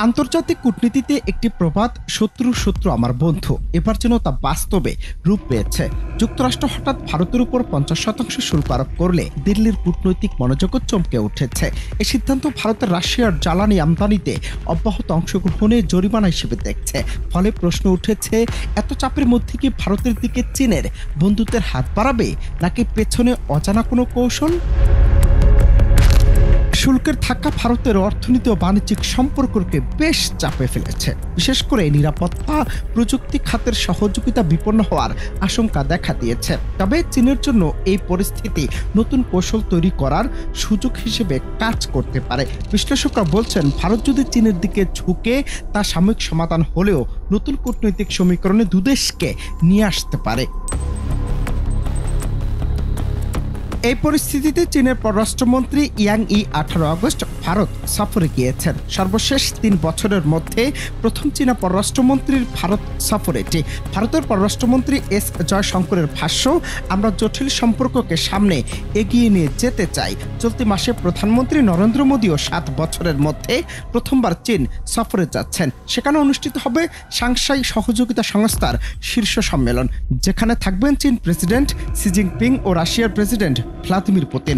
আন্তর্জাতিক কূটনীতিতে একটি প্রবাদ, শত্রু শত্রু আমার বন্ধু, এবার যেন তা বাস্তবে রূপ পেয়েছে। যুক্তরাষ্ট্র হঠাৎ ভারতের উপর 50% শুল্ক আরোপ করলে দিল্লির কূটনৈতিক মনোযোগও চমকে উঠেছে। এই সিদ্ধান্ত ভারতের রাশিয়ার জ্বালানি আমদানিতে অব্যাহত অংশগ্রহণে জরিমানা হিসেবে দেখছে। ফলে প্রশ্ন উঠেছে, এত চাপের মধ্যে কি ভারতের দিকে চীনের বন্ধুত্বের হাত বাড়াবে, নাকি পেছনে অজানা কোনো কৌশল? শুল্কের ধাক্কা ভারতের অর্থনীতি ও বাণিজ্যিক সম্পর্ককে বেশ চাপে ফেলেছে। বিশেষ করে নিরাপত্তা, প্রযুক্তি খাতের সহযোগিতা বিপন্ন হওয়ার আশঙ্কা দেখা দিয়েছে। তবে চীনের জন্য এই পরিস্থিতি নতুন কৌশল তৈরি করার সুযোগ হিসেবে কাজ করতে পারে। বিশ্লেষকরা বলছেন, ভারত যদি চীনের দিকে ঝুঁকে তা সাময়িক সমাধান হলেও নতুন কূটনৈতিক সমীকরণে দুদেশকে নিয়ে আসতে পারে। এই পরিস্থিতিতে চীনের পররাষ্ট্রমন্ত্রী ইয়াং ই 18 আগস্ট ভারত সফরে গিয়েছেন। সর্বশেষ 3 বছরের মধ্যে প্রথম চীনা পররাষ্ট্রমন্ত্রীর ভারত সফর এটি। ভারতের পররাষ্ট্রমন্ত্রী এস জয়শঙ্করের ভাষ্য, আমরা জটিল সম্পর্ককে সামনে এগিয়ে নিয়ে যেতে চাই। চলতি মাসে প্রধানমন্ত্রী নরেন্দ্র মোদীও 7 বছরের মধ্যে প্রথমবার চীন সফরে যাচ্ছেন। সেখানে অনুষ্ঠিত হবে সাংহাই সহযোগিতা সংস্থার শীর্ষ সম্মেলন, যেখানে থাকবেন চীন প্রেসিডেন্ট শি জিনপিং ও রাশিয়ার প্রেসিডেন্ট ভ্লাদিমির পুতিন।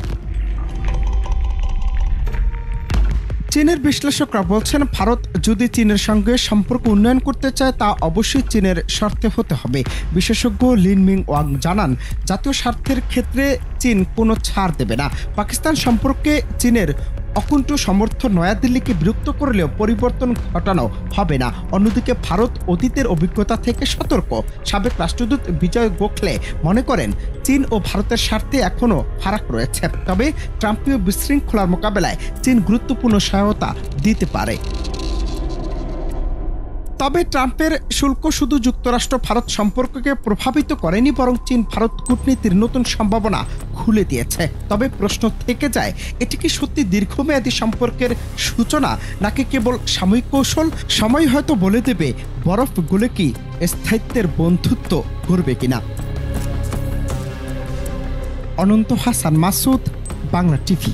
চীনের বিশ্লেষকরা বলছেন, ভারত যদি চীনের সঙ্গে সম্পর্ক উন্নয়ন করতে চায় তা অবশ্যই চীনের স্বার্থে হতে হবে। বিশেষজ্ঞ লিন মিং ওয়াং জানান, জাতীয় স্বার্থের ক্ষেত্রে চীন কোনো ছাড় দেবে না। পাকিস্তান সম্পর্কে চীনের অকুণ্ঠ সমর্থন নয়াদিল্লিকে বিরক্ত করলেও পরিবর্তন ঘটানো হবে না। অন্যদিকে ভারত অতীতের অভিজ্ঞতা থেকে সতর্ক। সাবেক রাষ্ট্রদূত বিজয় গোখলে মনে করেন, চীন ও ভারতের স্বার্থে এখনও ফারাক রয়েছে। তবে ট্রাম্পীয় বিশৃঙ্খলার মোকাবেলায় চীন গুরুত্বপূর্ণ সহায়তা দিতে পারে। তবে ট্রাম্পের শুল্ক শুধু যুক্তরাষ্ট্র ভারত সম্পর্ককে প্রভাবিত করেনি, বরং চীন ভারত কূটনীতির নতুন সম্ভাবনা খুলে দিয়েছে। তবে প্রশ্ন থেকে যায়, এটি কি সত্যি দীর্ঘমেয়াদী সম্পর্কের সূচনা, নাকি কেবল সাময়িক কৌশল? সময় হয়তো বলে দেবে বরফ গলে কি স্থায়িত্বের বন্ধুত্ব করবে কিনা। অনন্ত হাসান মাসুদ, বাংলা টিভি।